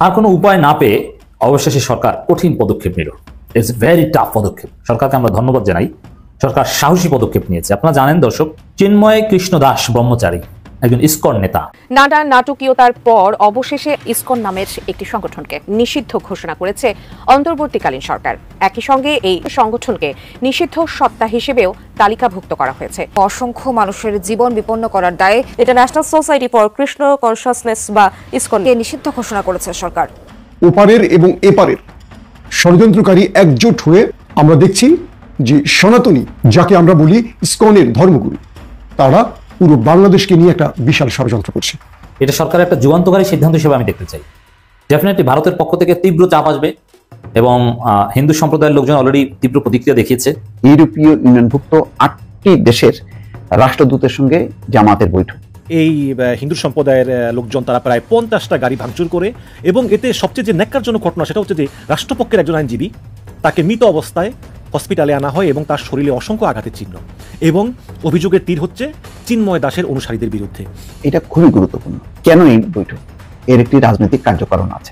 আর কোনো উপায় না পেয়ে অবশেষে সরকার কঠিন পদক্ষেপ নিল। ইটস ভেরি টাফ পদক্ষেপ। সরকারকে আমরা ধন্যবাদ জানাই, সরকার সাহসী পদক্ষেপ নিয়েছে। আপনারা জানেন দর্শক, চিন্ময় কৃষ্ণ দাস ব্রহ্মচারী একজন ইসকন নেতা। নানা নাটকীয়তার পর অবশেষে ইসকন নামের একটি সংগঠনকে নিষিদ্ধ ঘোষণা করেছে অন্তর্বর্তীকালীন সরকার। একই সঙ্গে এই সংগঠনকে নিষিদ্ধ সত্তা হিসেবেও তালিকাভুক্ত করা হয়েছে। অসংখ্য মানুষের জীবন বিপন্ন করার দায়ে international society for Krishna consciousness বা ইসকনকে নিষিদ্ধ ঘোষণা করেছে সরকার। ওপারের এবং এপারের ষড়যন্ত্রকারী একজোট হয়ে আমরা দেখছি যে সনাতনী, যাকে আমরা বলি ইসকনের ধর্মগুরু, তারা পুরো বাংলাদেশকে নিয়ে একটা বিশাল ষড়যন্ত্র করছে। এটা সরকারের একটা যুগান্তকারী সিদ্ধান্ত হিসেবে আমি দেখতে চাই। ডেফিনেটলি ভারতের পক্ষ থেকে তীব্র চাপ আসবে এবং হিন্দু সম্প্রদায়ের লোকজন অলরেডি তীব্র প্রতিক্রিয়া দেখিয়েছে। ইউরোপীয় ইউনিয়নভুক্ত 8টি দেশের রাষ্ট্রদূতের সঙ্গে জামাতের বৈঠক। এই হিন্দু সম্প্রদায়ের লোকজন তারা প্রায় 50টা গাড়ি ভাঙচুর করে, এবং এতে সবচেয়ে যে ন্যাক্কারজনক ঘটনা সেটা হচ্ছে যে রাষ্ট্রপক্ষের একজন আইনজীবী, তাকে মৃত অবস্থায় হসপিটালে আনা হয় এবং তার শরীরে অসংখ্য আঘাতের চিহ্ন, এবং অভিযোগের তীর হচ্ছে চিন্ময় দাসের অনুসারীদের বিরুদ্ধে। এটা খুবই গুরুত্বপূর্ণ। কেন এই বৈঠক? এর একটি রাজনৈতিক কার্যকারণ আছে।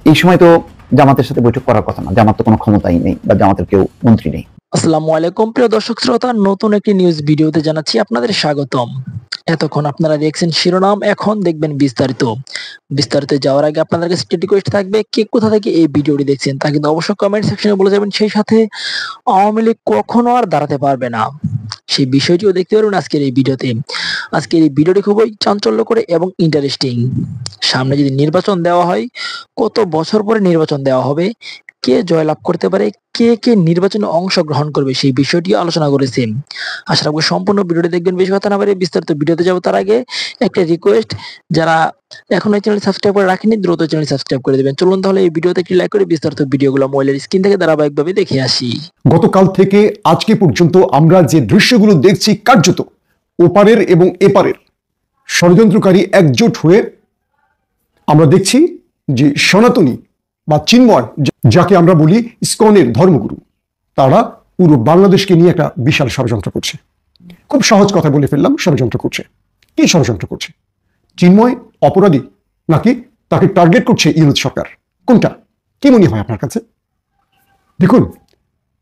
এই সময় তো জামাতের সাথে বৈঠক করার কথা না, জামাত তো কোনো ক্ষমতাই নেই বা জামাতের কেউ মন্ত্রী নেই। আসসালামু আলাইকুম প্রিয় দর্শক শ্রোতা, নতুন একটি নিউজ ভিডিওতে জানাচ্ছি আপনাদের স্বাগতম। এতক্ষণ আপনারা দেখছেন শিরোনাম, এখন দেখবেন বিস্তারিত। বিস্তারিত যাওয়ার আগে আপনাদের কাছে একটি রিকোয়েস্ট থাকবে, কে কোথা থেকে এই ভিডিওটি দেখছেন তা কিন্তু অবশ্যই কমেন্ট সেকশনে বলে যাবেন। সেই সাথে আওয়ামী লীগ কখনো আর দাঁড়াতে পারবে না, সেই বিষয়টিও দেখতে পারবেন আজকের এই ভিডিওতে। আজকের এই ভিডিওটি খুবই চাঞ্চল্য করে এবং ইন্টারেস্টিং। সামনে যদি নির্বাচন দেওয়া হয়, কত বছর পরে নির্বাচন দেওয়া হবে, কে জয়লাভ করতে পারে, কে কে নির্বাচনে অংশগ্রহণ করবে, সেই বিষয়টি আলোচনা করেছে। আশা রাখবো সম্পূর্ণ ভিডিওটি দেখবেন। বেশি কথা না বলে বিস্তারিত ভিডিওতে যাবো তার আগে একটা রিকোয়েস্ট, যারা এখন এই চ্যানেল সাবস্ক্রাইব করে রাখেনি দ্রুত চ্যানেল সাবস্ক্রাইব করে দেবেন। চলুন তাহলে এই ভিডিওতে একটি লাইক করে বিস্তারিত ভিডিওগুলো মোবাইলের স্ক্রিন থেকে ধারাবাহিকভাবে দেখে আসি। গতকাল থেকে আজকে পর্যন্ত আমরা যে দৃশ্যগুলো দেখছি, কার্যত ওপারের এবং এপারের ষড়যন্ত্রকারী একজোট হয়ে আমরা দেখছি যে সনাতনী বা চিন্ময়, যাকে আমরা বলি ইসকনের ধর্মগুরু, তারা পুরো বাংলাদেশকে নিয়ে একটা বিশাল ষড়যন্ত্র করছে। খুব সহজ কথা বলে ফেললাম, ষড়যন্ত্র করছে। কি ষড়যন্ত্র করছে? চিন্ময় অপরাধী নাকি তাকে টার্গেট করছে ইউনুস সরকার? কোনটা? কি মনে হয় আপনার কাছে? দেখুন,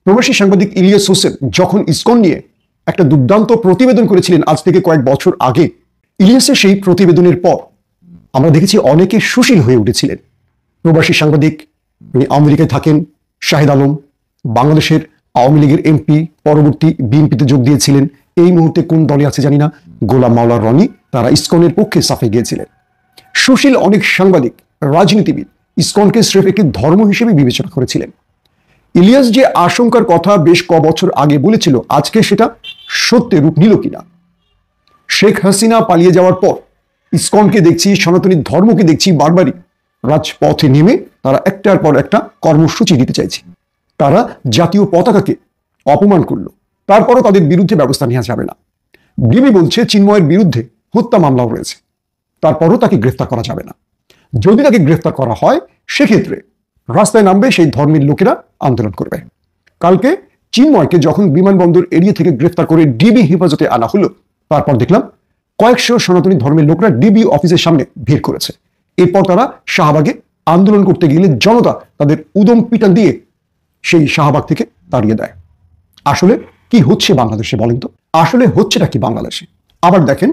প্রবাসী সাংবাদিক ইলিয়াস হোসেন যখন ইসকন নিয়ে একটা দুর্দান্ত প্রতিবেদন করেছিলেন আজ থেকে কয়েক বছর আগে, ইলিয়াসের সেই প্রতিবেদনের পর আমরা দেখেছি অনেকে সুশীল হয়ে উঠেছিলেন। প্রবাসী সাংবাদিক, উনি আমেরিকায় থাকেন, শাহেদ আলম, বাংলাদেশের আওয়ামী লীগের এমপি, পরবর্তী বিএনপিতে যোগ দিয়েছিলেন, এই মুহূর্তে কোন দলে আছে জানি না, গোলাম মাওলা রনি, তারা ইসকনের পক্ষে সাফে গিয়েছিলেন। সুশীল অনেক সাংবাদিক, রাজনীতিবিদ ইসকনকে স্রেফ একটি ধর্ম হিসেবে বিবেচনা করেছিলেন। ইলিয়াস যে আশঙ্কার কথা বেশ বছর আগে বলেছিল, আজকে সেটা সত্যি রূপ নিল কিনা? শেখ হাসিনা পালিয়ে যাওয়ার পর ইসকনকে দেখছি, সনাতনী ধর্মকে দেখছি বারবারই রাজপথে নেমে তারা একটার পর একটা কর্মসূচি দিতে চাইছে। তারা জাতীয় পতাকাকে অপমান করলো, তারপরও তাদের বিরুদ্ধে ব্যবস্থা নেওয়া যাবে না। ডিবি বলছে চিন্ময়ের বিরুদ্ধে হত্যা মামলাও রয়েছে, তারপরও তাকে গ্রেফতার করা যাবে না। যদি তাকে গ্রেফতার করা হয়, সেক্ষেত্রে রাস্তায় নামবে সেই ধর্মের লোকেরা, আন্দোলন করবে। কালকে চিন্ময়কে যখন বিমানবন্দর এরিয়া থেকে গ্রেফতার করে ডিবি হেফাজতে আনা হলো, তারপর দেখলাম কয়েকশো সনাতনী ধর্মের লোকরা ডিবি অফিসের সামনে ভিড় করেছে। এরপর তারা শাহবাগে আন্দোলন করতে গেলে জনতা তাদের উদম পিটান দিয়ে সেই শাহবাগ থেকে তাড়িয়ে দেয়। আসলে কি হচ্ছে বাংলাদেশে বলেন তো? আসলে হচ্ছেটা কি বাংলাদেশে? আবার দেখেন,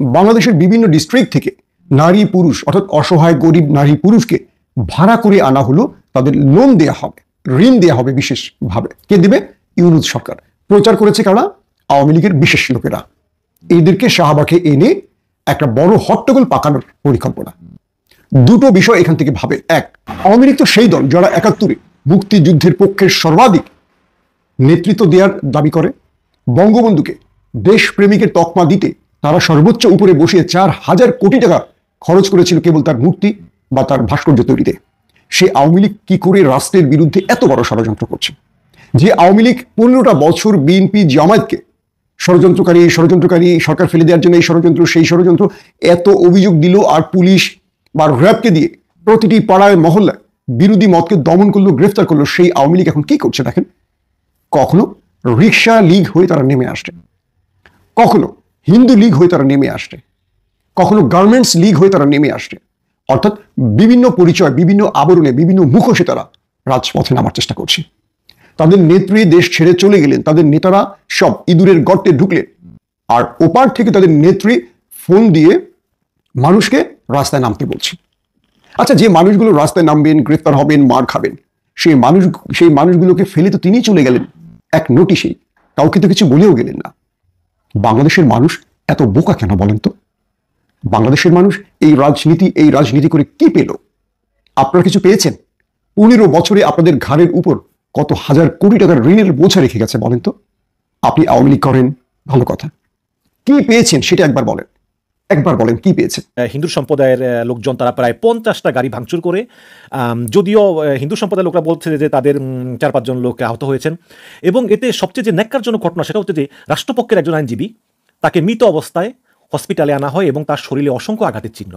বাংলাদেশের বিভিন্ন ডিস্ট্রিক্ট থেকে নারী পুরুষ, অর্থাৎ অসহায় গরিব নারী পুরুষকে ভাড়া করে আনা হলো, তাদের লোন দেয়া হবে, ঋণ দেয়া হবে বিশেষভাবে। কে দিবে? ইউনুস সরকার। প্রচার করেছে কারা? আওয়ামী লীগের বিশেষ লোকেরা। এদেরকে শাহবাগে এনে একটা বড় হট্টগোল পাকানোর পরিকল্পনা। দুটো বিষয় এখান থেকে ভাবে। এক, আওয়ামী লীগ তো সেই দল যারা 71-এ মুক্তিযুদ্ধের পক্ষের সর্বাধিক নেতৃত্ব দেওয়ার দাবি করে। বঙ্গবন্ধুকে দেশপ্রেমিকের তকমা দিতে তারা সর্বোচ্চ উপরে বসিয়ে 4,000 কোটি টাকা খরচ করেছিল কেবল তার মূর্তি বা তার ভাস্কর্য তৈরিতে। সে আওয়ামী লীগ কি করে রাষ্ট্রের বিরুদ্ধে এত বড় ষড়যন্ত্র করছে? যে আওয়ামী লীগ 15টা বছর বিএনপি জামায়াতকে ষড়যন্ত্রকারী সরকার ফেলে দেওয়ার জন্য এই ষড়যন্ত্র সেই ষড়যন্ত্র এত অভিযোগ দিল, আর পুলিশ বা র্যাবকে দিয়ে প্রতিটি পাড়ায় মহল্লায় বিরোধী মতকে দমন করলো, গ্রেফতার করলো, সেই আওয়ামী লীগ এখন কি করছে দেখেন। কখনো রিক্সা লীগ হয়ে তারা নেমে আসছে, কখনো হিন্দু লীগ হয়ে তারা নেমে আসছে, কখনো গার্মেন্টস লীগ হয়ে তারা নেমে আসছে, অর্থাৎ বিভিন্ন পরিচয়, বিভিন্ন আবরণে, বিভিন্ন মুখোশে তারা রাজপথে নামার চেষ্টা করছে। তাদের নেত্রী দেশ ছেড়ে চলে গেলেন, তাদের নেতারা সব ইঁদুরের গর্তে ঢুকলেন, আর ওপার থেকে তাদের নেত্রী ফোন দিয়ে মানুষকে রাস্তায় নামতে বলছে। আচ্ছা, যে মানুষগুলো রাস্তায় নামবেন, গ্রেফতার হবেন, মার খাবেন, সেই মানুষগুলোকে ফেলে তো তিনি চলে গেলেন এক নোটিশেই, কাউকে তো কিছু বলেও গেলেন না। বাংলাদেশের মানুষ এত বোকা কেন বলেন তো? বাংলাদেশের মানুষ এই রাজনীতি করে কি পেল? আপনারা কিছু পেয়েছেন? 15 বছরে আপনাদের ঘাড়ের উপর কত হাজার কোটি টাকার ঋণের বোঝা রেখে গেছে বলেন তো? আপনি আওয়ামী লীগ করেন, ভালো কথা, কি পেয়েছেন সেটা একবার বলেন কি পেয়েছেন? হিন্দু সম্প্রদায়ের লোকজন তারা প্রায় 50টা গাড়ি ভাঙচুর করে, যদিও হিন্দু সম্প্রদায়ের লোকরা বলছে যে তাদের 4-5 জন লোক আহত হয়েছেন, এবং এতে সবচেয়ে যে ন্যাক্কারজনক ঘটনা সেটা হচ্ছে যে রাষ্ট্রপক্ষের একজন আইনজীবী, তাকে মৃত অবস্থায় হসপিটালে আনা হয় এবং তার শরীরে অসংখ্য আঘাতের চিহ্ন,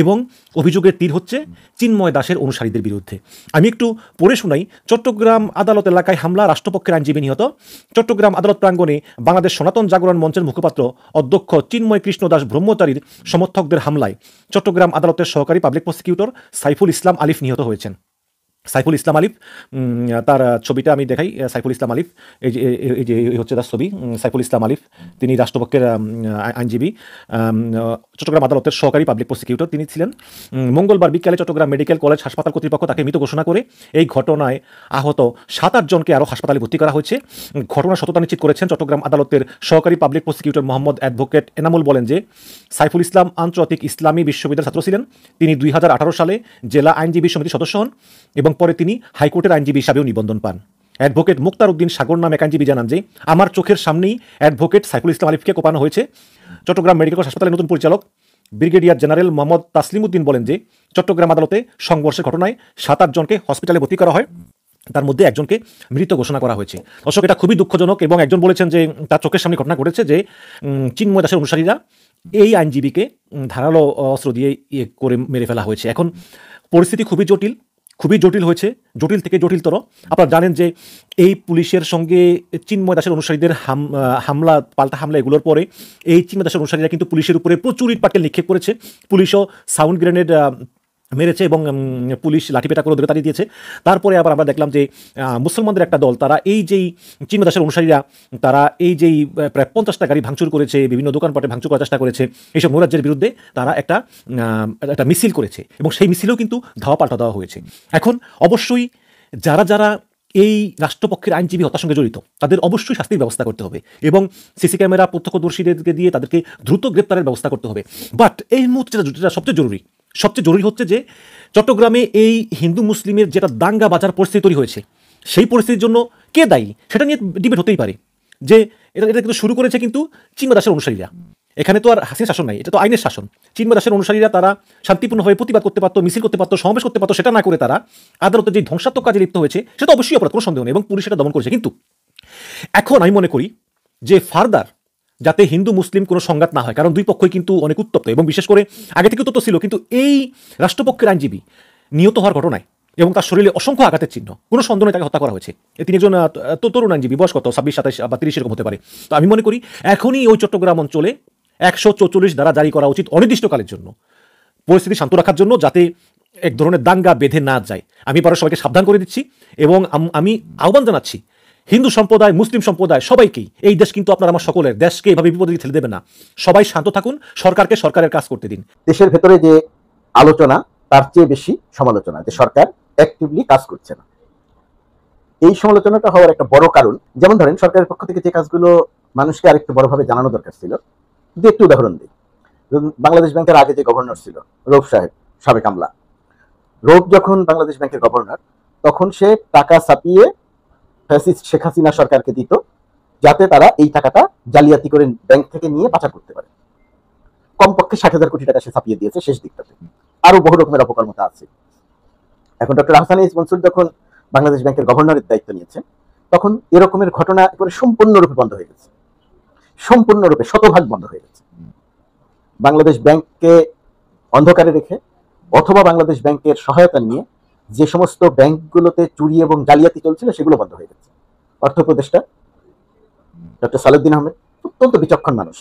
এবং অভিযোগের তীর হচ্ছে চিন্ময় দাসের অনুসারীদের বিরুদ্ধে। আমি একটু পড়ে শোনাই। চট্টগ্রাম আদালত এলাকায় হামলা, রাষ্ট্রপক্ষের আইনজীবী নিহত। চট্টগ্রাম আদালত প্রাঙ্গণে বাংলাদেশ সনাতন জাগরণ মঞ্চের মুখপাত্র অধ্যক্ষ চিন্ময় কৃষ্ণ দাস ব্রহ্মচারীর সমর্থকদের হামলায় চট্টগ্রাম আদালতের সহকারী পাবলিক প্রসিকিউটর সাইফুল ইসলাম আলিফ নিহত হয়েছেন। সাইফুল ইসলাম আলিফ, তার ছবিটা আমি দেখাই। সাইফুল ইসলাম আলিফ, এই যে হচ্ছে তার ছবি। সাইফুল ইসলাম আলিফ, তিনি রাষ্ট্রপক্ষের আইনজীবী, চট্টগ্রাম আদালতের সহকারী পাবলিক প্রসিকিউটর তিনি ছিলেন। মঙ্গলবার বিকালে চট্টগ্রাম মেডিকেল কলেজ হাসপাতাল কর্তৃপক্ষ তাকে মৃত ঘোষণা করে এই ঘটনায় আহত 7-8 জনকে আরও হাসপাতালে ভর্তি করা হয়েছে। ঘটনার সত্যতা নিশ্চিত করেছেন চট্টগ্রাম আদালতের সহকারী public prosecutor Mohammad advocate Enamul বলেন যে সাইফুল ইসলাম আন্তর্জাতিক ইসলামী বিশ্ববিদ্যালয়ের ছাত্র ছিলেন। তিনি 2018 সালে জেলা আইনজীবী সমিতির সদস্য হন এবং পরে তিনি হাইকোর্টের আইনজীবী হিসাবেও নিবন্ধন পান। অ্যাডভোকেট মুক্তার উদ্দিন সাগর নাম এক আইনজীবী জানান যে আমার চোখের সামনেই অ্যাডভোকেট সাইফুল ইসলাম আলিফকে কোপানো হয়েছে। চট্টগ্রাম মেডিকেল কলেজ হাসপাতালের নতুন পরিচালক ব্রিগেডিয়ার জেনারেল মোহাম্মদ তাসলিম উদ্দিন বলেন যে চট্টগ্রাম আদালতে সংঘর্ষের ঘটনায় 7-8 জনকে হসপিটালে ভর্তি করা হয়, তার মধ্যে একজনকে মৃত ঘোষণা করা হয়েছে। দর্শক, এটা খুবই দুঃখজনক, এবং একজন বলেছেন যে তার চোখের সামনে ঘটনা ঘটেছে যে চিন্ময় দাসের অনুসারীরা এই আইনজীবীকে ধারালো অস্ত্র দিয়ে করে মেরে ফেলা হয়েছে। এখন পরিস্থিতি খুবই জটিল হয়েছে, জটিল থেকে জটিলতর। আপনারা জানেন যে এই পুলিশের সঙ্গে চিন্ময় দাসের অনুসারীদের পাল্টা হামলা এগুলোর পরে এই চিন্ময় দাসের অনুসারীরা কিন্তু পুলিশের উপরে প্রচুর ইটপাটকেল নিক্ষেপ করেছে। পুলিশও সাউন্ড গ্রেনেড মেরেছে এবং পুলিশ লাঠিপেটা করে তাড়িয়ে দিয়েছে। তারপরে আবার আমরা দেখলাম যে মুসলমানদের একটা দল, তারা এই যেই চিন্ময় দাসের অনুসারীরা, তারা এই যেই প্রায় 50টা গাড়ি ভাঙচুর করেছে, বিভিন্ন দোকানপাটে ভাঙচুর করার চেষ্টা করেছে, এইসব নৈরাজ্যের বিরুদ্ধে তারা একটা মিছিল করেছে, এবং সেই মিছিলেও কিন্তু ধাওয়া পাল্টা দেওয়া হয়েছে। এখন অবশ্যই যারা এই রাষ্ট্রপক্ষের আইনজীবী হত্যার সঙ্গে জড়িত তাদের অবশ্যই শাস্তির ব্যবস্থা করতে হবে, এবং সিসি ক্যামেরা প্রত্যক্ষদর্শীদেরকে দিয়ে তাদেরকে দ্রুত গ্রেপ্তারের ব্যবস্থা করতে হবে। বাট এই মুহূর্তে যেটা সবচেয়ে জরুরি হচ্ছে যে চট্টগ্রামে এই হিন্দু মুসলিমের যেটা দাঙ্গা বাজার পরিস্থিতি তৈরি হয়েছে, সেই পরিস্থিতির জন্য কে দায়ী সেটা নিয়ে ডিবেট হতেই পারে। যে এটা কিন্তু শুরু করেছে কিন্তু চিন্ময় দাসের অনুসারীরা। এখানে তো আর হাসিনা শাসন নাই, এটা তো আইনের শাসন। চিন্ময় দাসের অনুসারীরা তারা শান্তিপূর্ণভাবে প্রতিবাদ করতে পারতো, মিছিল করতে পারতো, সমাবেশ করতে পারতো, সেটা না করে তারা আদালতের যে ধ্বংসাত্মক কাজে লিপ্ত হয়েছে সেটা অবশ্যই অপরাধ, কোনো সন্দেহ নেই, এবং পুলিশ সেটা দমন করেছে। কিন্তু এখন আমি মনে করি যে ফার্দার যাতে হিন্দু মুসলিম কোনো সংঘাত না হয়, কারণ দুই পক্ষই কিন্তু অনেক উত্তপ্ত, এবং বিশেষ করে আগে থেকে উত্তপ্ত ছিল, কিন্তু এই রাষ্ট্রপক্ষের আইনজীবী নিহত হওয়ার ঘটনায় এবং তার শরীরে অসংখ্য আঘাতের চিহ্ন, কোনো সন্দেহ নেই তাকে হত্যা করা হয়েছে। তিনি একজন তরুণ আইনজীবী, বয়স কত 26, 27 বা 30 এরকম হতে পারে। তো আমি মনে করি এখনই ওই চট্টগ্রাম অঞ্চলে 144 ধারা জারি করা উচিত অনির্দিষ্টকালের জন্য, পরিস্থিতি শান্ত রাখার জন্য, যাতে এক ধরনের দাঙ্গা বেঁধে না যায়। আমি পরে সবাইকে সাবধান করে দিচ্ছি, এবং আমি আহ্বান জানাচ্ছি হিন্দু সম্প্রদায়, মুসলিম সম্প্রদায়, সবাইকেই, এই দেশ কিন্তু আপনার আমার সকলের, দেশকে এভাবে বিপদে ঠেলে দেবে না। সবাই শান্ত থাকুন, সরকারকে সরকারের কাজ করতে দিন। দেশের ভেতরে যে আলোচনা তার চেয়ে বেশি সমালোচনা, যে সরকার অ্যাক্টিভলি কাজ করছে না। এই সমালোচনাটা হওয়ার একটা বড় কারণ, যেমন ধরেন সরকারের পক্ষ থেকে যে কাজগুলো মানুষকে আরেকটু বড়ভাবে জানানো দরকার ছিল। যদি একটু উদাহরণ দিই, বাংলাদেশ ব্যাংকের আগে যে গভর্নর ছিল রৌফ সাহেব, সাবেক আমলা, রৌফ যখন বাংলাদেশ ব্যাংকের গভর্নর, তখন সে টাকা ছাপিয়ে ফ্যাসিস্ট শেখ হাসিনা সরকারকে দিত, যাতে তারা এই টাকাটা জালিয়াতি করে ব্যাংক থেকে নিয়ে পাচার করতে পারে। কমপক্ষে 60,000 কোটি টাকা সে ছাপিয়ে দিয়েছে শেষ দিকটাতে। আরো বহু রকমের অপকর্মতা আছে। এখন ডক্টর আহসান এইচ মনসুর যখন বাংলাদেশ ব্যাংকের গভর্নরের দায়িত্ব নিয়েছেন, তখন এরকমের ঘটনা একেবারে সম্পূর্ণরূপে বন্ধ হয়ে গেছে, সম্পূর্ণরূপে 100% বন্ধ হয়ে গেছে। বাংলাদেশ ব্যাংককে অন্ধকারে রেখে অথবা বাংলাদেশ ব্যাংকের সহায়তা নিয়ে যে সমস্ত ব্যাংকগুলোতে চুরি এবং জালিয়াতি চলছিল সেগুলো বন্ধ হয়ে গেছে। অর্থ উপদেষ্টা ডক্টর সালেউদ্দিন আহমেদ অত্যন্ত বিচক্ষণ মানুষ,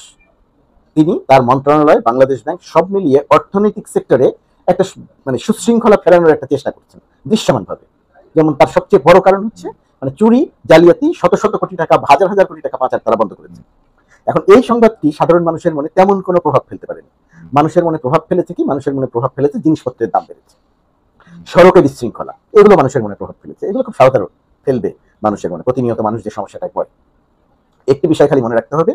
তিনি তার মন্ত্রণালয়, বাংলাদেশ ব্যাংক সব মিলিয়ে অর্থনৈতিক সেক্টরে একটা মানে সুশৃঙ্খলা ফেরানোর একটা চেষ্টা করছেন দৃশ্যমানভাবে। যেমন তার সবচেয়ে বড় কারণ হচ্ছে মানে চুরি, জালিয়াতি, শত শত কোটি টাকা, হাজার হাজার কোটি টাকা পাচার তারা বন্ধ করেছে। এখন এই সংবাদটি সাধারণ মানুষের মনে তেমন কোনো প্রভাব ফেলতে পারেনি। মানুষের মনে প্রভাব ফেলেছে কি? মানুষের মনে প্রভাব ফেলেছে জিনিসপত্রের দাম বেড়েছে, সড়কে বিশৃঙ্খলা, এগুলো মানুষের মনে প্রভাব ফেলেছে। এগুলো খুব সাধারণ ফেলবে মানুষের মনে, প্রতিনিয়ত মানুষ যে সমস্যাটায় পড়ে। একটি বিষয় খালি মনে রাখতে হবে,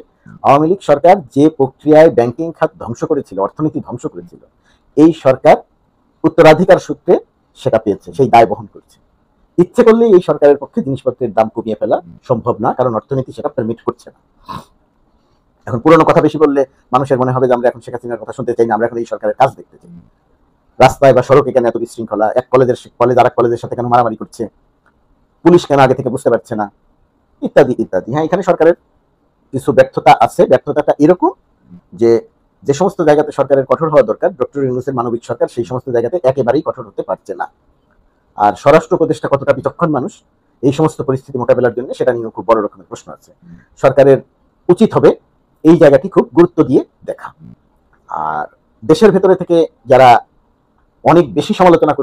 আওয়ামী লীগ সরকার যে প্রক্রিয়ায় ব্যাংকিং খাত ধ্বংস করেছিল, অর্থনীতি ধ্বংস করেছিল, এই সরকার উত্তরাধিকার সূত্রে সেটা পেয়েছে, সেই দায় বহন করছে। ইচ্ছে করলে এই সরকারের পক্ষে জিনিসপত্রের দাম কমিয়ে ফেলা সম্ভব না, কারণ অর্থনীতি সেটা পারমিট করছে না। এখন পুরনো কথা বেশি বললে মানুষের মনে হবে যে আমরা এখন শেখ হাসিনার কথা শুনতে চাই না, আমরা এখন এই সরকারের কাজ দেখতে চাই। রাস্তায় বা সড়কে কেন এত বিশৃঙ্খলা, এক কলেজ আর এক কলেজের সাথে কেন মারামারি করছে, পুলিশ কেন আগে থেকে বুঝতে পারছে না, ইত্যাদি ইত্যাদি। হ্যাঁ, এখানে সরকারের কিছু ব্যর্থতা আছে। ব্যর্থতাটা এরকম যে যে সমস্ত জায়গাতে সরকারের কঠোর হওয়া দরকার, ডক্টর ইউনূসের মানবিক সরকার সেই সমস্ত জায়গাতে একেবারেই কঠোর হতে পারছে না। আর স্বরাষ্ট্র উপদেষ্টা কতটা বিচক্ষণ মানুষ এই সমস্ত পরিস্থিতি মোকাবেলার জন্য, সেটা নিয়েও খুব বড় রকমের প্রশ্ন আছে। সরকারের উচিত হবে এই জায়গাটি খুব গুরুত্ব দিয়ে দেখা। আর দেশের ভেতরে থেকে যারা অনেক বেশি সমালোচনা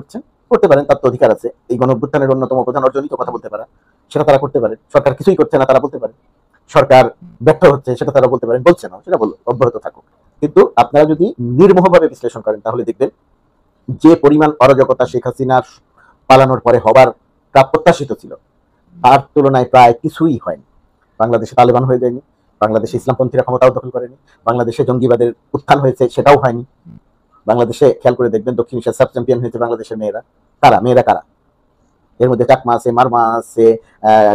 করতে পারেন, তার তো অধিকার আছে। এই গণঅভ্যুত্থানের অন্যতম প্রধান অর্জনই তো কথা বলতে পারা, সেটা তারা করতে পারে। সরকার কিছুই করছে না, তারা বলতে পারে। সরকার ব্যর্থ হচ্ছে, সেটা তারা বলতে পারেন। বলছে না, সেটা অব্যাহত থাকুক। কিন্তু আপনারা যদি নির্মোহভাবে বিশ্লেষণ করেন তাহলে দেখবেন যে পরিমাণ অরাজকতা শেখ হাসিনার পালানোর পরে হবার প্রত্যাশিত ছিল, তার তুলনায় প্রায় কিছুই হয়নি। বাংলাদেশে তালেবান হয়ে যায়নি, বাংলাদেশে ইসলামপন্থীরা ক্ষমতাও দখল করেনি, বাংলাদেশে জঙ্গিবাদের উত্থান হয়েছে সেটাও হয়নি। বাংলাদেশে খেয়াল করে দেখবেন দক্ষিণ এশিয়ার সাব চ্যাম্পিয়ন হয়েছে বাংলাদেশের মেয়েরা। কারা? এর মধ্যে চাকমা আছে, মারমা আছে,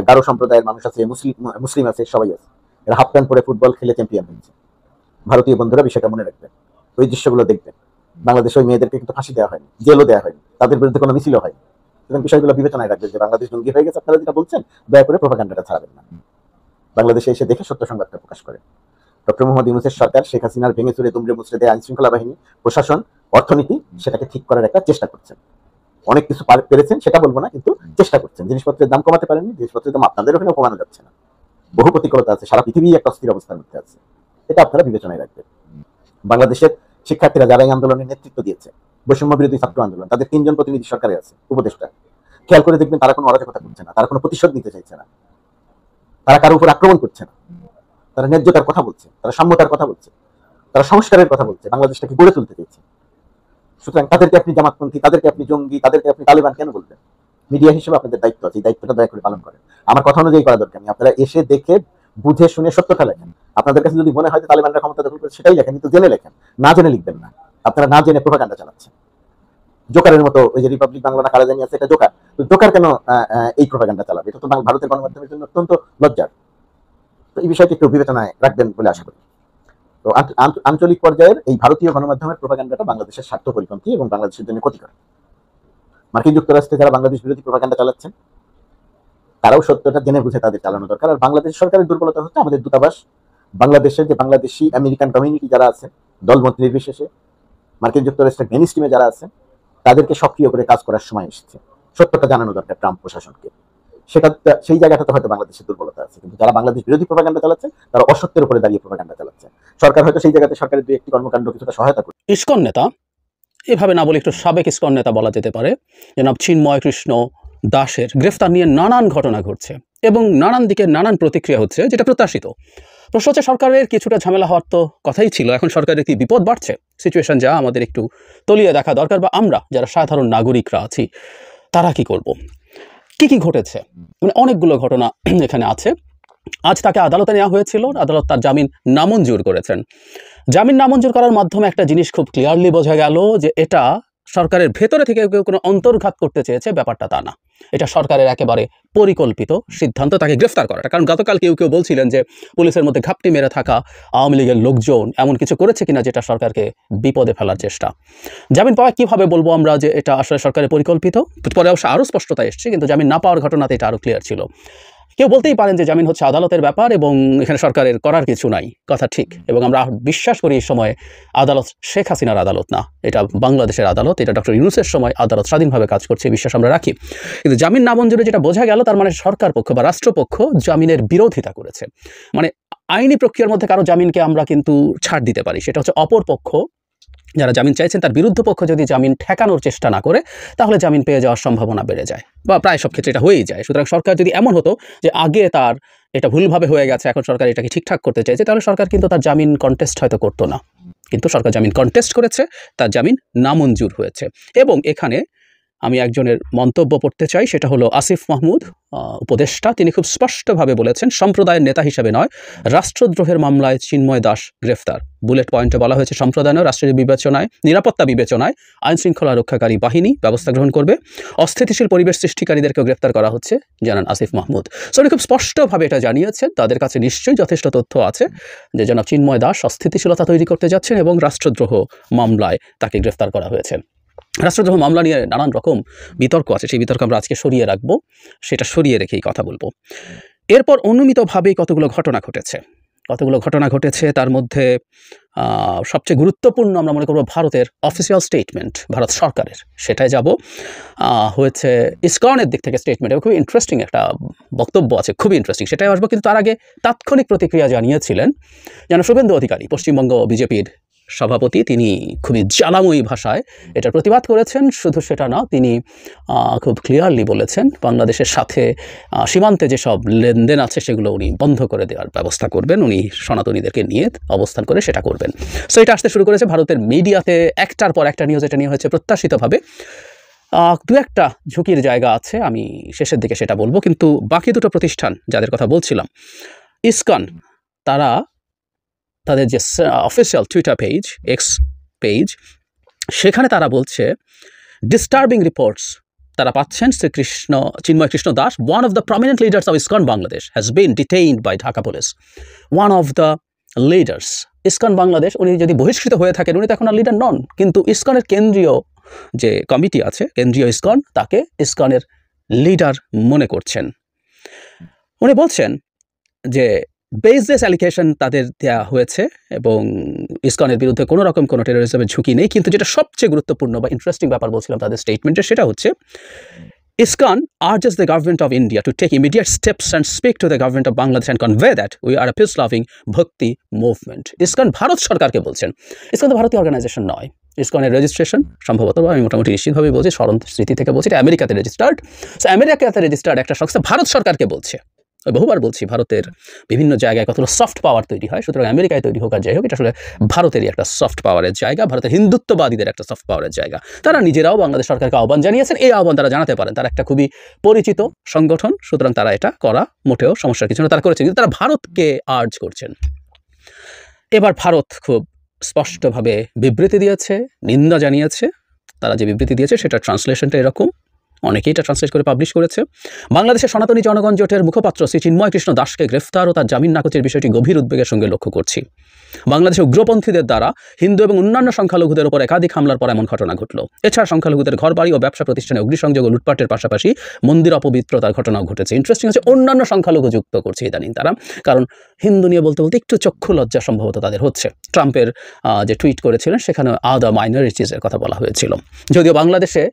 গারো সম্প্রদায়ের মানুষ আছে, মুসলিম আছে, সবাই আছে। এরা হাফ প্যান্ট পরে ফুটবল খেলে চ্যাম্পিয়ন হয়েছে। ভারতীয় বন্ধুরা বিষয়টা মনে রাখবেন, ওই দৃশ্যগুলো দেখবেন। বাংলাদেশে ওই মেয়েদেরকে কিন্তু ফাঁসি দেওয়া হয়নি, জেলও দেওয়া হয়নি, তাদের বিরুদ্ধে কোনো মিছিলও হয়নি। সুতরাং বিষয়গুলো বিবেচনায় রাখবেন যে বাংলাদেশ জঙ্গি হয়ে গেছে আপনারা যেটা বলছেন, দয়া করে প্রোপাগান্ডাটা ছাড়াবেন না। বাংলাদেশে এসে দেখে সত্য সংবাদটা প্রকাশ করেন। ডক্টর মোহাম্মদ ইউনূসের সরকার শেখ হাসিনার ভেঙে চুরে দুমড়ে মুচড়ে দেয় আইন শৃঙ্খলা বাহিনী, প্রশাসন, অর্থনীতি, সেটাকে ঠিক করার একটা চেষ্টা করছেন। অনেক কিছু পেরেছেন সেটা বলবো না, কিন্তু চেষ্টা করছেন। জিনিসপত্রের দাম কমাতে পারেননি, জিনিসপত্রের দাম আপনাদের ওখানে কমানো যাচ্ছে না। বহু প্রতিকূলতা আছে, সারা পৃথিবী একটা অস্থির অবস্থার মধ্যে আছে, এটা আপনারা বিবেচনায় রাখবেন। বাংলাদেশের শিক্ষার্থীরা যারা এই আন্দোলনের নেতৃত্ব দিয়েছে, বৈষম্য বিরোধী ছাত্র আন্দোলন, তাদের 3 জন প্রতিনিধি সরকারে আছে, উপদেষ্টা। খেয়াল করে দেখবেন তারা কোনো অরাজকতা করছে না, তারা কোনো প্রতিশোধ নিতে চাইছে না, তারা কারোর উপর আক্রমণ করছে না, তারা ন্যায্যতার কথা বলছে, তারা সাম্যতার কথা বলছে, তারা সংস্কারের কথা বলছে, বাংলাদেশটাকে গড়ে তুলতে চাইছে। সুতরাং তাদেরকে আপনি জামাতপন্থী, তাদেরকে আপনি জঙ্গি, তাদেরকে আপনি তালেবান কেন বলবেন? মিডিয়া হিসেবে আপনাদের দায়িত্ব আছে, এই দায়িত্বটা দয়া করে পালন করেন। আমার কথা অনুযায়ী করা দরকার নেই, আপনারা এসে দেখে বুঝে শুনে সত্যটা লেখেন। আপনাদের কাছে যদি মনে হয় যে তালেবানরা ক্ষমতা দখল করে, সেটাই লেখেন, কিন্তু জেনে লেখেন, না জেনে লিখবেন না। আপনারা না জেনে প্রোপাগান্ডা চালাচ্ছেন। জোকারের মতো ওই যে রিপাবলিক বাংলা না কারা জানি আছে, এটা জোকার। তো জোকার কেন এই প্রোপাগান্ডা চালাবে? এটা তো ভারতের গণমাধ্যমের জন্য অত্যন্ত লজ্জার। তো এই বিষয়টি একটু বিবেচনায় রাখবেন বলে আশা করি। তো আঞ্চলিক পর্যায়ের এই ভারতীয় গণমাধ্যমের প্রোপাগান্ডাটা বাংলাদেশের স্বার্থ পরিপন্থী এবং বাংলাদেশের জন্য ক্ষতিকর। মার্কিন যুক্তরাষ্ট্রে যারা বাংলাদেশ বিরোধী প্রোপাগান্ডা চালাচ্ছেন, তারাও সত্যটা জেনে বুঝে তাদের চালানো দরকার। আর বাংলাদেশ সরকারের দুর্বলতা হচ্ছে আমাদের দূতাবাস, বাংলাদেশের যে বাংলাদেশি আমেরিকান কমিউনিটি যারা আছে, দলমত নির্বিশেষে, মার্কিন যুক্তরাষ্ট্রের মেইন স্ট্রিমে যারা আছে, তাদেরকে সক্রিয় করে কাজ করার সময় এসেছে। সত্যটা জানানো দরকার ট্রাম্প প্রশাসনকে। সেই জায়গাটাতে হয়তো বাংলাদেশের দুর্বলতা আছে, কিন্তু যারা বাংলাদেশ বিরোধী প্রোপাগান্ডা চালাচ্ছে তারা অসত্যের উপরে দাঁড়িয়ে প্রোপাগান্ডা চালাচ্ছে। সরকার হয়তো সেই জায়গাতে সরকারের দুই একটি কর্মকাণ্ড কিছুটা সহায়তা করছে। ইসকন নেতা, এভাবে না বলে একটু সাবেক ইসকন নেতা বলা যেতে পারে, জনাব চিন্ময় কৃষ্ণ দাসের গ্রেফতার নিয়ে নানান ঘটনা ঘটছে এবং নানান দিকে নানান প্রতিক্রিয়া হচ্ছে, যেটা প্রত্যাশিত। প্রশ্ন হচ্ছে সরকারের কিছুটা ঝামেলা হওয়ার তো কথাই ছিল, এখন সরকারের কি বিপদ বাড়ছে? সিচুয়েশন যা, আমাদের একটু তলিয়ে দেখা দরকার, বা আমরা যারা সাধারণ নাগরিকরা আছি তারা কি করব? কি ঘটেছে? মানে অনেকগুলো ঘটনা এখানে আছে। আজ তাকে আদালতে নেওয়া হয়েছিল, আদালত তার জামিন নামঞ্জুর করেছেন। জামিন নামঞ্জুর করার মাধ্যমে একটা জিনিস খুব ক্লিয়ারলি বোঝা গেল যে এটা সরকারের ভেতরে থেকে কেউ কোনো অন্তর্ঘাত করতে চেয়েছে, ব্যাপারটা তা না। এটা সরকারের একেবারে পরিকল্পিত সিদ্ধান্ত তাকে গ্রেফতার করাটা। কারণ গতকাল কেউ বলছিলেন যে পুলিশের মধ্যে ঘাপটি মেরে থাকা আওয়ামী লীগের লোকজন এমন কিছু করেছে কিনা যেটা সরকারকে বিপদে ফেলার চেষ্টা। জামিন পাওয়া কীভাবে বলবো আমরা যে এটা আসলে সরকারের পরিকল্পিত? পরে অবশ্য আরও স্পষ্টতা এসছে, কিন্তু জামিন না পাওয়ার ঘটনাতে এটা আরও ক্লিয়ার ছিল। কেউ বলতেই পারেন যে জামিন হচ্ছে আদালতের ব্যাপার এবং এখানে সরকারের করার কিছু নাই, কথা ঠিক। এবং আমরা বিশ্বাস করি এই সময় আদালত শেখ হাসিনার আদালত না, এটা বাংলাদেশের আদালত, এটা ডক্টর ইউনূসের সময় আদালত স্বাধীনভাবে কাজ করছে, বিশ্বাস আমরা রাখি। কিন্তু জামিন নামঞ্জুরে যেটা বোঝা গেল, তার মানে সরকার পক্ষ বা রাষ্ট্রপক্ষ জামিনের বিরোধিতা করেছে। মানে আইনি প্রক্রিয়ার মধ্যে কারো জামিনকে আমরা কিন্তু ছাড় দিতে পারি, সেটা হচ্ছে অপর পক্ষ যারা জামিন চাইছেন তার বিরুদ্ধ পক্ষ যদি জামিন ঠেকানোর চেষ্টা না করে তাহলে জামিন পেয়ে যাওয়ার সম্ভাবনা বেড়ে যায়, বা প্রায় সব ক্ষেত্রে এটা হয়েই যায়। সুতরাং সরকার যদি এমন হতো যে আগে তার এটা ভুলভাবে হয়ে গেছে, এখন সরকার এটাকে ঠিকঠাক করতে চাইছে, তাহলে সরকার কিন্তু তার জামিন কন্টেস্ট হয়তো করতো না। কিন্তু সরকার জামিন কন্টেস্ট করেছে, তার জামিন নামঞ্জুর হয়েছে। এবং এখানে আমি একজনের মন্তব্য পড়তে চাই, সেটা হলো আসিফ মাহমুদ, উপদেষ্টা। তিনি খুব স্পষ্টভাবে বলেছেন, সম্প্রদায়ের নেতা হিসেবে নয়, রাষ্ট্রদ্রোহের মামলায় চিন্ময় দাস গ্রেফতার। বুলেট পয়েন্টে বলা হয়েছে, সম্প্রদায় নয়, রাষ্ট্রের বিবেচনায়, নিরাপত্তা বিবেচনায় আইন শৃঙ্খলা রক্ষাকারী বাহিনী ব্যবস্থা গ্রহণ করবে। অস্থিতিশীল পরিবেশ সৃষ্টিকারীদেরকেও গ্রেফতার করা হচ্ছে, জানান আসিফ মাহমুদ। সো উনি খুব স্পষ্টভাবে এটা জানিয়েছেন, তাদের কাছে নিশ্চয়ই যথেষ্ট তথ্য আছে যে জনাব চিন্ময় দাস অস্থিতিশীলতা তৈরি করতে যাচ্ছেন এবং রাষ্ট্রদ্রোহ মামলায় তাকে গ্রেফতার করা হয়েছে। রাষ্ট্রদ্রোহ মামলা নিয়ে নানান রকম বিতর্ক আছে, সেই বিতর্ক আমরা আজকে সরিয়ে রাখবো, সেটা সরিয়ে রেখেই কথা বলবো। এরপর অনুমিতভাবেই কতগুলো ঘটনা ঘটেছে, তার মধ্যে সবচেয়ে গুরুত্বপূর্ণ আমরা মনে করবো ভারতের অফিসিয়াল স্টেটমেন্ট, ভারত সরকারের, সেটাই যাব। হয়েছে ইসকনের দিক থেকে স্টেটমেন্ট, খুবই ইন্টারেস্টিং একটা বক্তব্য আছে, খুবই ইন্টারেস্টিং, সেটাই আসবো। কিন্তু তার আগে তাৎক্ষণিক প্রতিক্রিয়া জানিয়েছিলেন যেন শুভেন্দু অধিকারী, পশ্চিমবঙ্গ বিজেপির সভাপতি। তিনি খুবই জ্বালাময়ী ভাষায় এটার প্রতিবাদ করেছেন। শুধু সেটা না, তিনি খুব ক্লিয়ারলি বলেছেন বাংলাদেশের সাথে সীমান্তে যেসব লেনদেন আছে সেগুলো উনি বন্ধ করে দেওয়ার ব্যবস্থা করবেন, উনি সনাতনীদেরকে নিয়ে অবস্থান করে সেটা করবেন। সো এটা আসতে শুরু করেছে ভারতের মিডিয়াতে, একটার পর একটা নিউজ এটা নিয়ে হয়েছে প্রত্যাশিতভাবে। দু একটা ঝুঁকির জায়গা আছে, আমি শেষের দিকে সেটা বলবো। কিন্তু বাকি দুটো প্রতিষ্ঠান যাদের কথা বলছিলাম, ইসকন, তাদের যে official twitter page, X page, সেখানে তারা বলছে ডিস্টার্বিং রিপোর্টস তারা পাচ্ছেন, Chinmoy Krishna Das, one of the prominent leaders of ISKCON Bangladesh, has been detained by Dhaka police. One of the leaders, ISKCON Bangladesh, উনি যদি বহিষ্কৃত হয়ে থাকেন, উনি তো এখন আর লিডার নন, কিন্তু ইসকনের কেন্দ্রীয় যে কমিটি আছে, কেন্দ্রীয় ইসকন, তাকে ইসকনের লিডার মনে করছেন। উনি বলছেন যে বেসলেস অ্যালিগেশন তাদের দেওয়া হয়েছে এবং ইসকনের বিরুদ্ধে কোনো রকম কোনো টেরোরিজমের ঝুঁকি নেই। কিন্তু যেটা সবচেয়ে গুরুত্বপূর্ণ বা ইন্টারেস্টিং ব্যাপার বলছিলাম তাদের স্টেটমেন্টে, সেটা হচ্ছে ISKCON urges the government of India to take immediate steps and speak to the government of Bangladesh and convey that we are a peace-loving Bhakti movement. ISKCON Bharat সরকারকে বলছেন, ISKCON তো ভারতীয় অর্গানাইজেশন নয়। ইসকনের রেজিস্ট্রেশন সম্ভবত, আমি মোটামুটি নিশ্চিতভাবে বলছি, স্মরণ স্মৃতি থেকে বলছি, এটা আমেরিকাতে রেজিস্টার্ড। সো আমেরিকাতে রেজিস্টার্ড একটা সংস্থা ভারত সরকারকে বলছে। বহুবার বলছি, ভারতের বিভিন্ন জায়গায় কতগুলো সফট পাওয়ার তৈরি হয়, সুতরাং আমেরিকায় তৈরি হোক আর যাই হোক, এটা আসলে ভারতেরই একটা সফট পাওয়ারের জায়গা, ভারতের হিন্দুত্ববাদীদের একটা সফট পাওয়ারের জায়গা। তারা নিজেরাও বাংলাদেশ সরকারকে আহ্বান জানিয়েছেন, এই আহ্বান তারা জানাতে পারেন, তারা একটা খুবই পরিচিত সংগঠন, সুতরাং তারা এটা করা মোটেও সমস্যার কিছু না, তারা করেছেন, কিন্তু তারা ভারতকে আর্জ করছেন। এবার ভারত খুব স্পষ্টভাবে বিবৃতি দিয়েছে, নিন্দা জানিয়েছে। তারা যে বিবৃতি দিয়েছে সেটা ট্রান্সলেশনটা এরকম, অনেকেই এটা ট্রান্সলেট করে পাবলিশ করেছে। বাংলাদেশের সনাতনী জনগণ জোটের মুখপাত্র শ্রী চিন্ময় কৃষ্ণ দাসকে গ্রেফতার ও তার জামিন নাকচের বিষয়টি গভীর উদ্বেগের সঙ্গে লক্ষ্য করছি। বাংলাদেশে উগ্রপন্থীদের দ্বারা হিন্দু এবং অন্যান্য সংখ্যালঘুদের উপর একাধিক হামলার পর এমন ঘটনা ঘটল। এছাড়া সংখ্যালঘুদের ঘরবাড়ি ও ব্যবসা প্রতিষ্ঠানে অগ্নিসংযোগ ও লুটপাটের পাশাপাশি মন্দির অপবিত্রতার ঘটনাও ঘটেছে। ইন্টারেস্টিং হচ্ছে অন্যান্য সংখ্যালঘু যুক্ত করছে ইদানিং তারা, কারণ হিন্দু নিয়ে বলতে বলতে একটু চক্ষু লজ্জা সম্ভবত তাদের হচ্ছে। ট্রাম্পের যে টুইট করেছিলেন সেখানে আদার মাইনরিটিজের কথা বলা হয়েছিল, যদিও বাংলাদেশে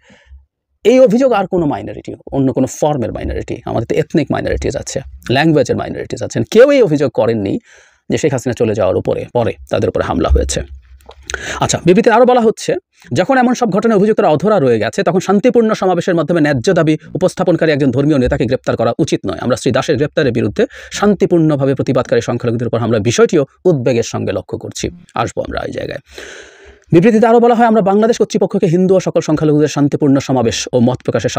এই অভিযোগ আর কোনো মাইনরিটি, অন্য কোনো ফর্মের মাইনরিটি, আমাদের তো এথনিক মাইনরিটিস আছে, ল্যাঙ্গুয়েজের মাইনরিটিস আছেন, কেউ এই অভিযোগ করেননি যে শেখ হাসিনা চলে যাওয়ার পরে তাদের উপরে হামলা হয়েছে। আচ্ছা, বিবৃতিতে আরও বলা হচ্ছে, যখন এমন সব ঘটনায় অভিযুক্তরা অধরা রয়ে গেছে, তখন শান্তিপূর্ণ সমাবেশের মাধ্যমে ন্যায্য দাবি উপস্থাপনকারী একজন ধর্মীয় নেতাকে গ্রেপ্তার করা উচিত নয়। আমরা শ্রী দাসের গ্রেপ্তারের বিরুদ্ধে শান্তিপূর্ণভাবে প্রতিবাদকারী সংখ্যালঘুদের উপর হামলার বিষয়টিও উদ্বেগের সঙ্গে লক্ষ্য করছি। আসবো আমরা এই জায়গায়। বিবৃতিতে আরও বলা হয়, আমরা বাংলাদেশ কর্তৃপক্ষকে হিন্দু ও সকল সংখ্যালঘুদের শান্তিপূর্ণ সমাবেশ ও মত প্রকাশের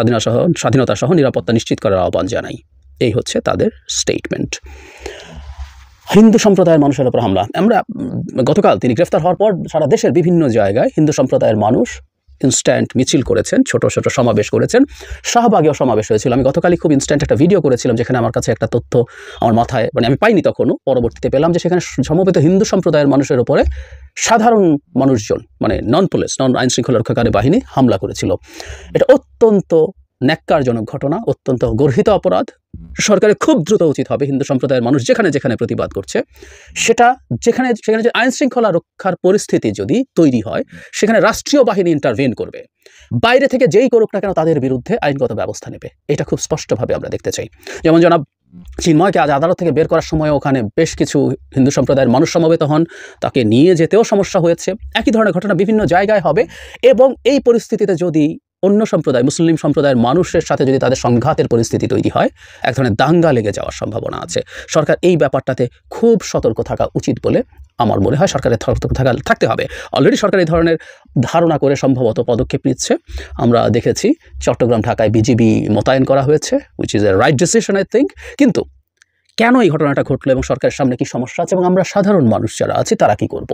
স্বাধীনতা সহ নিরাপত্তা নিশ্চিত করার আহ্বান জানাই। এই হচ্ছে তাদের স্টেটমেন্ট। হিন্দু সম্প্রদায়ের মানুষের উপর হামলা, আমরা গতকাল তিনি গ্রেফতার হওয়ার পর সারা দেশের বিভিন্ন জায়গায় হিন্দু সম্প্রদায়ের মানুষ ইনস্ট্যান্ট মিছিল করেছেন, ছোট ছোট সমাবেশ করেছেন, শাহবাগেও সমাবেশ হয়েছিল। আমি গতকালই খুব ইনস্ট্যান্ট একটা ভিডিও করেছিলাম, যেখানে আমার কাছে একটা তথ্য আমার মাথায়, মানে আমি পাইনি তখনও, পরবর্তীতে পেলাম যে সেখানে সমবেত হিন্দু সম্প্রদায়ের মানুষের উপরে সাধারণ মানুষজন, মানে নন পুলিশ, নন আইন শৃঙ্খলা রক্ষাকারী বাহিনী হামলা করেছিল। এটা অত্যন্ত ন্যাক্কারজনক ঘটনা, অত্যন্ত গর্হিত অপরাধ। সরকারের খুব দ্রুত উচিত হবে হিন্দু সম্প্রদায়ের মানুষ যেখানে যেখানে প্রতিবাদ করছে, সেটা যেখানে যে আইন শৃঙ্খলা রক্ষার পরিস্থিতি যদি তৈরি হয়, সেখানে রাষ্ট্রীয় বাহিনী ইন্টারভেন করবে, বাইরে থেকে যেই করুক না কেন তাদের বিরুদ্ধে আইনগত ব্যবস্থা নেবে। এটা খুব স্পষ্টভাবে আমরা দেখতে চাই। যেমন জনাব চিন্ময়কে আজ আদালত থেকে বের করার সময় ওখানে বেশ কিছু হিন্দু সম্প্রদায়ের মানুষ সমবেত হন, তাকে নিয়ে যেতেও সমস্যা হয়েছে। একই ধরনের ঘটনা বিভিন্ন জায়গায় হবে এবং এই পরিস্থিতিতে যদি অন্য সম্প্রদায়, মুসলিম সম্প্রদায়ের মানুষের সাথে যদি তাদের সংঘাতের পরিস্থিতি তৈরি হয়, এক ধরনের দাঙ্গা লেগে যাওয়ার সম্ভাবনা আছে। সরকার এই ব্যাপারটাতে খুব সতর্ক থাকা উচিত বলে আমার মনে হয়। সরকারের সতর্ক থাকতে হবে। অলরেডি সরকার এই ধরনের ধারণা করে সম্ভবত পদক্ষেপ নিচ্ছে। আমরা দেখেছি চট্টগ্রাম, ঢাকায় বিজিবি মোতায়েন করা হয়েছে, which is a right decision I think. কিন্তু কেন এই ঘটনাটা ঘটলো এবং সরকারের সামনে কি সমস্যা আছে এবং আমরা সাধারণ মানুষ যারা আছি তারা কি করব?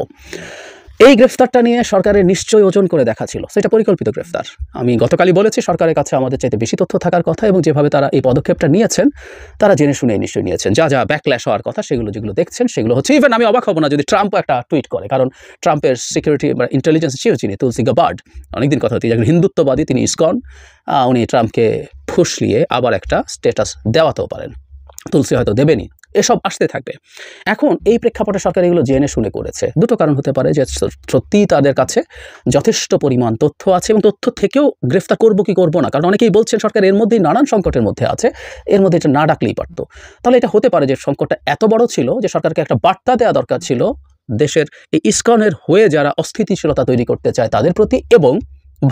এই গ্রেফতারটা নিয়ে সরকারের নিশ্চয়ই ওজন করে দেখা ছিল, সেটা পরিকল্পিত গ্রেফতার। আমি গতকালই বলেছি সরকারের কাছে আমাদের চাইতে বেশি তথ্য থাকার কথা এবং যেভাবে তারা এই পদক্ষেপটা নিয়েছেন তারা জেনে শুনে নিশ্চয়ই নিয়েছেন। যা ব্যাকল্যাশ হওয়ার কথা যেগুলো দেখছেন সেগুলো হচ্ছে, ইভেন আমি অবাক হব না যদি ট্রাম্পও একটা টুইট করে, কারণ ট্রাম্পের সিকিউরিটি বা ইন্টেলিজেন্স চিফ যিনি তুলসী গাবার্ড, অনেকদিন কথা হচ্ছে একজন হিন্দুত্ববাদী, তিনি ইসকন, উনি ট্রাম্পকে ফুসলিয়ে আবার একটা স্ট্যাটাস দেওয়াতেও পারেন। তুলসী হয়তো দেবেনি, এসব আসতে থাকবে। এখন এই প্রেক্ষাপটে সরকার এগুলো জেনে শুনে করেছে। দুটো কারণ হতে পারে, যে সত্যিই তাদের কাছে যথেষ্ট পরিমাণ তথ্য আছে এবং তথ্য থেকেও গ্রেফতার করবো কি করবো না, কারণ অনেকেই বলছেন সরকার এর মধ্যেই নানান সংকটের মধ্যে আছে, এর মধ্যে এটা না ডাকলেই পারতো। তাহলে এটা হতে পারে যে সংকটটা এত বড় ছিল যে সরকারকে একটা বার্তা দেওয়া দরকার ছিল দেশের এই ইসকনের হয়ে যারা অস্থিতিশীলতা তৈরি করতে চায় তাদের প্রতি এবং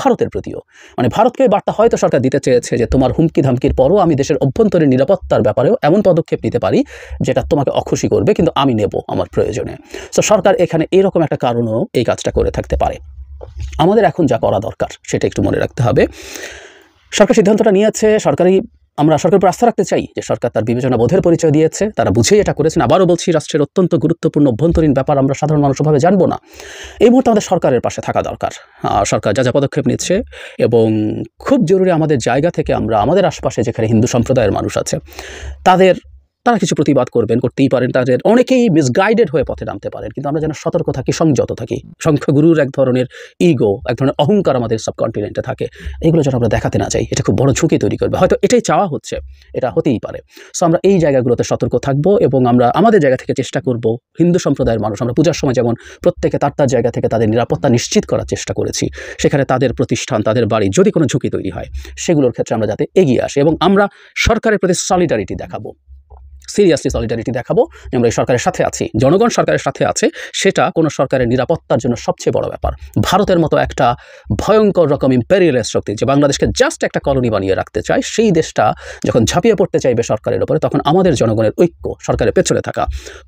ভারতের প্রতিও। মানে ভারতকে বার্তা হয়তো সরকার দিতে চেয়েছে যে তোমার হুমকি ধামকির পরও আমি দেশের অভ্যন্তরীণ নিরাপত্তার ব্যাপারেও এমন পদক্ষেপ নিতে পারি যেটা তোমাকে অখুশি করবে, কিন্তু আমি নেব আমার প্রয়োজনে। সো সরকার এখানে এরকম একটা কারণেও এই কাজটা করে থাকতে পারে। আমাদের এখন যা করা দরকার সেটা একটু মনে রাখতে হবে। সরকার সিদ্ধান্তটা নিয়েছে, আমরা সরকারের উপর আস্থা রাখতে চাই যে সরকার তার বিবেচনা বোধের পরিচয় দিয়েছে, তারা বুঝেই এটা করেছেন। আবারও বলছি, রাষ্ট্রের অত্যন্ত গুরুত্বপূর্ণ অভ্যন্তরীণ ব্যাপার আমরা সাধারণ মানুষ ওভাবে জানবো না। এই মুহূর্তে আমাদের সরকারের পাশে থাকা দরকার। সরকার যা পদক্ষেপ নিচ্ছে এবং খুব জরুরি আমাদের জায়গা থেকে আমরা আমাদের আশপাশে যেখানে হিন্দু সম্প্রদায়ের মানুষ আছে তারা কিছু প্রতিবাদ করতেই পারেন, তাদের অনেকেই মিসগাইডেড হয়ে পথে নামতে পারেন, কিন্তু আমরা যেন সতর্ক থাকি, সংযত থাকি। সংখ্যাগুরুর এক ধরনের ইগো, এক ধরনের অহংকার আমাদের সাবকন্টিনেন্টে থাকে, এগুলো যেন আমরা দেখাতে না চাই। এটা খুব বড় ঝুঁকি তৈরি করবে, হয়তো এটাই চাওয়া হচ্ছে, এটা হতেই পারে। সো আমরা এই জায়গাগুলোতে সতর্ক থাকবো এবং আমরা আমাদের জায়গা থেকে চেষ্টা করব, হিন্দু সম্প্রদায়ের মানুষ আমরা পূজার সময় যেমন প্রত্যেকে তার জায়গা থেকে তাদের নিরাপত্তা নিশ্চিত করার চেষ্টা করেছি, সেখানে তাদের প্রতিষ্ঠান, তাদের বাড়ি যদি কোনো ঝুঁকি তৈরি হয় সেগুলোর ক্ষেত্রে আমরা যাতে এগিয়ে আসি এবং আমরা সরকারের প্রতি সলিডারিটি দেখাবো, সিরিয়াসলি সলিডারিটি দেখাবো যে আমরা এই সরকারের সাথে আছি, জনগণ সরকারের সাথে আছে। সেটা কোনো সরকারের নিরাপত্তার জন্য সবচেয়ে বড় ব্যাপার। ভারতের মতো একটা ভয়ঙ্কর রকম ইম্পেরিয়ালিস্ট শক্তি যে বাংলাদেশকে জাস্ট একটা কলোনি বানিয়ে রাখতে চায়, সেই দেশটা যখন ঝাঁপিয়ে পড়তে চাইবে সরকারের উপরে, তখন আমাদের জনগণের ঐক্য, সরকারের পেছনে থাকা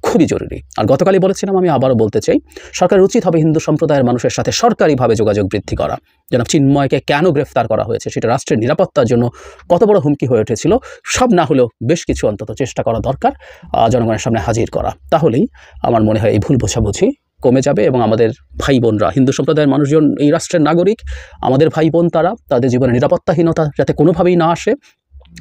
খুবই জরুরি। আর গতকালই বলেছিলাম, আমি আবারও বলতে চাই, সরকারের উচিত হবে হিন্দু সম্প্রদায়ের মানুষের সাথে সরকারিভাবে যোগাযোগ বৃদ্ধি করা। জনাব চিন্ময়কে কেন গ্রেফতার করা হয়েছে, সেটা রাষ্ট্রের নিরাপত্তার জন্য কত বড় হুমকি হয়ে উঠেছিল, সব না হলেও বেশ কিছু অন্তত চেষ্টা করা দরকার জনগণের সামনে হাজির করা। তাহলেই আমার মনে হয় এই ভুল বোঝাবুঝি কমে যাবে এবং আমাদের ভাই বোনরা, হিন্দু সম্প্রদায়ের মানুষজন এই রাষ্ট্রের নাগরিক, আমাদের ভাই বোন, তাদের জীবনে নিরাপত্তাহীনতা যাতে কোনোভাবেই না আসে,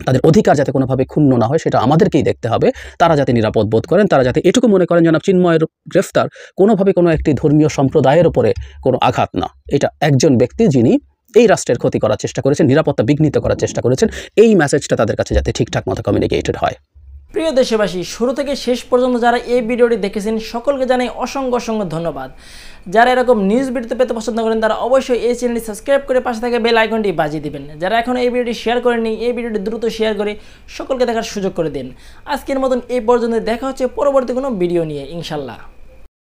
তাদের অধিকার যাতে কোনোভাবে ক্ষুণ্ণ না হয়, সেটা আমাদেরকেই দেখতে হবে। তারা যাতে নিরাপদ বোধ করেন, তারা যাতে এটুকু মনে করেন জনাব চিন্ময়ের গ্রেফতার কোনোভাবে কোনো একটি ধর্মীয় সম্প্রদায়ের উপরে কোনো আঘাত না, এটা একজন ব্যক্তি যিনি এই রাষ্ট্রের ক্ষতি করার চেষ্টা করেছেন, নিরাপত্তা বিঘ্নিত করার চেষ্টা করেছেন, এই মেসেজটা তাদের কাছে যাতে ঠিকঠাক মতো কমিউনিকেটেড হয়। প্রিয় দেশবাসী, শুরু থেকে শেষ পর্যন্ত যারা এই ভিডিওটি দেখেছেন সকলকে জানাই অসংখ্য ধন্যবাদ। যারা এরকম নিউজ ভিডিও পেতে পছন্দ করেন তারা অবশ্যই এই চ্যানেলটি সাবস্ক্রাইব করে পাশে থাকা বেল আইকনটি বাজিয়ে দিবেন। যারা এখন এই ভিডিওটি শেয়ার করেননি, এই ভিডিওটি দ্রুত শেয়ার করে সকলকে দেখার সুযোগ করে দিন। আজকের মতন এই পর্যন্ত, দেখা হচ্ছে পরবর্তী কোনো ভিডিও নিয়ে ইনশাল্লাহ।